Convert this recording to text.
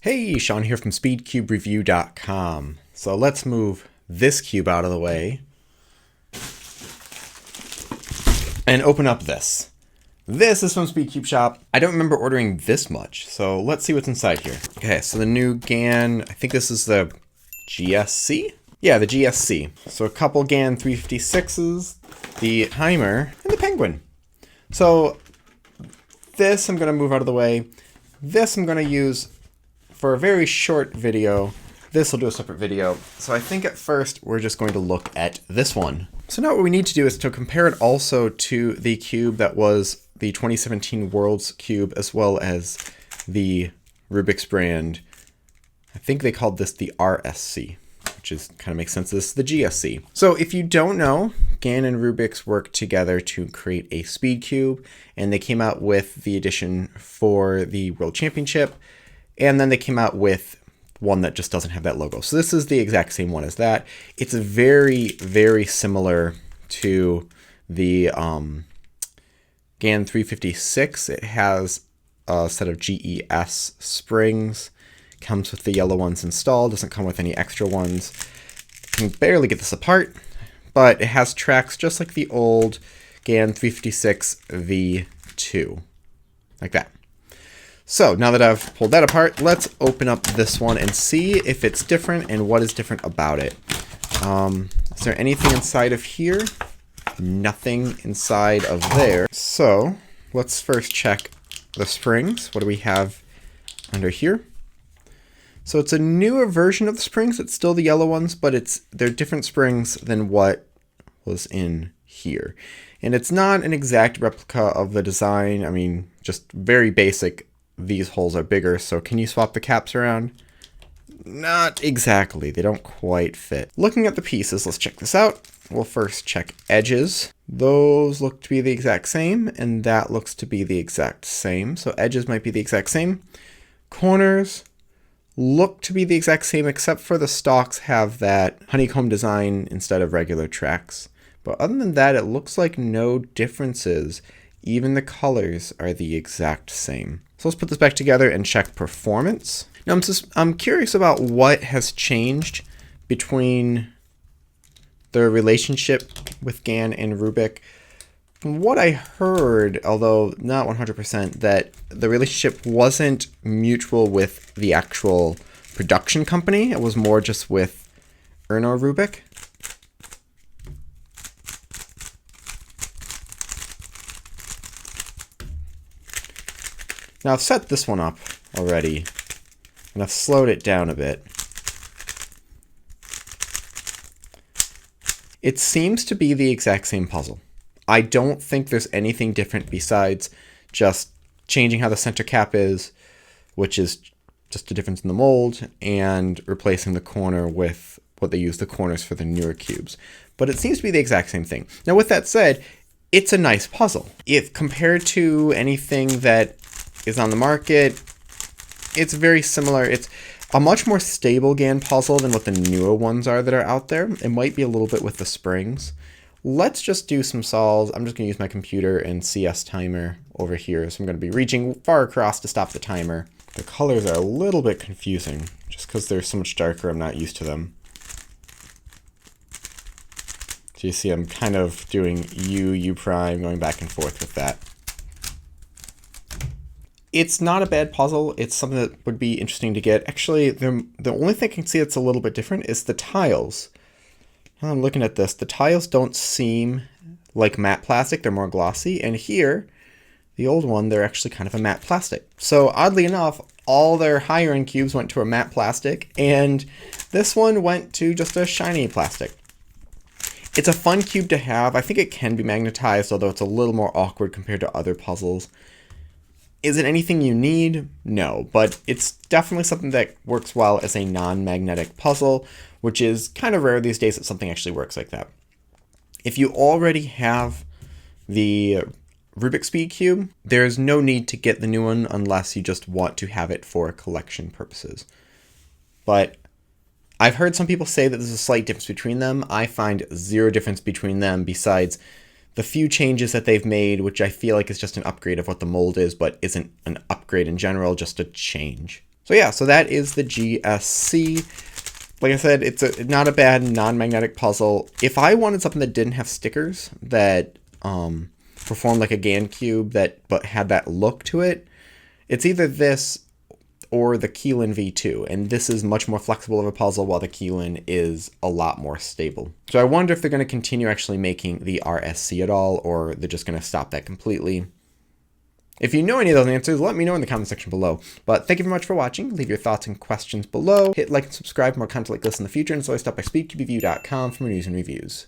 Hey, Sean here from SpeedCubeReview.com. So let's move this cube out of the way and open up this. This is from SpeedCubeShop. I don't remember ordering this much, so let's see what's inside here. Okay, so the new GAN, I think this is the GSC? Yeah, the GSC. So a couple GAN 356s, the timer, and the penguin. So this I'm going to move out of the way. This I'm going to use for a very short video. This will do a separate video. So I think at first we're just going to look at this one. So now what we need to do is to compare it also to the cube that was the 2017 World's Cube, as well as the Rubik's brand. I think they called this the RSC, which is kind of makes sense. This is the GSC. So if you don't know, GAN and Rubik's worked together to create a speed cube, and they came out with the edition for the World Championship. And then they came out with one that just doesn't have that logo. So this is the exact same one as that. It's very, very similar to the GAN 356. It has a set of GES springs. Comes with the yellow ones installed. Doesn't come with any extra ones. You can barely get this apart, but it has tracks just like the old GAN 356 V2. Like that. So now that I've pulled that apart, let's open up this one and see if it's different and what is different about it. Is there anything inside of here? Nothing inside of there. So let's first check the springs. What do we have under here? So it's a newer version of the springs. It's still the yellow ones, but they're different springs than what was in here. And it's not an exact replica of the design. I mean, just very basic. These holes are bigger, so can you swap the caps around? Not exactly, they don't quite fit. Looking at the pieces, let's check this out. We'll first check edges. Those look to be the exact same, and that looks to be the exact same. So edges might be the exact same. Corners look to be the exact same, except for the stalks have that honeycomb design instead of regular tracks. But other than that, it looks like no differences. Even the colors are the exact same. So let's put this back together and check performance. Now I'm curious about what has changed between the relationship with GAN and Rubik. From what I heard, although not 100%, that the relationship wasn't mutual with the actual production company. It was more just with Erno Rubik. Now I've set this one up already, and I've slowed it down a bit. It seems to be the exact same puzzle. I don't think there's anything different besides just changing how the center cap is, which is just a difference in the mold, and replacing the corner with what they use the corners for the newer cubes. But it seems to be the exact same thing. Now with that said, it's a nice puzzle. If compared to anything that is on the market, it's very similar. It's a much more stable GAN puzzle than what the newer ones are that are out there. It might be a little bit with the springs. Let's just do some solves. I'm just going to use my computer and CS timer over here. So I'm going to be reaching far across to stop the timer. The colors are a little bit confusing just because they're so much darker. I'm not used to them. So you see I'm kind of doing U prime, going back and forth with that. It's not a bad puzzle. It's something that would be interesting to get. Actually, the only thing I can see that's a little bit different is the tiles. Now I'm looking at this. The tiles don't seem like matte plastic. They're more glossy. And here, the old one, they're actually kind of a matte plastic. So oddly enough, all their higher end cubes went to a matte plastic, and this one went to just a shiny plastic. It's a fun cube to have. I think it can be magnetized, although it's a little more awkward compared to other puzzles. Is it anything you need? No, but it's definitely something that works well as a non-magnetic puzzle, which is kind of rare these days that something actually works like that. If you already have the Rubik Speed Cube, there's no need to get the new one unless you just want to have it for collection purposes. But I've heard some people say that there's a slight difference between them. I find zero difference between them besides the few changes that they've made, which I feel like is just an upgrade of what the mold is, but isn't an upgrade in general, just a change. So yeah, so that is the GSC. Like I said, it's not a bad non-magnetic puzzle. If I wanted something that didn't have stickers, that performed like a GAN cube but had that look to it, it's either this or the Keelan V2, and this is much more flexible of a puzzle while the Keelan is a lot more stable. So I wonder if they're going to continue actually making the RSC at all, or they're just going to stop that completely. If you know any of those answers, let me know in the comment section below. But thank you very much for watching. Leave your thoughts and questions below. Hit like and subscribe for more content like this in the future, and so I stop by SpeedCubeShop for more news and reviews.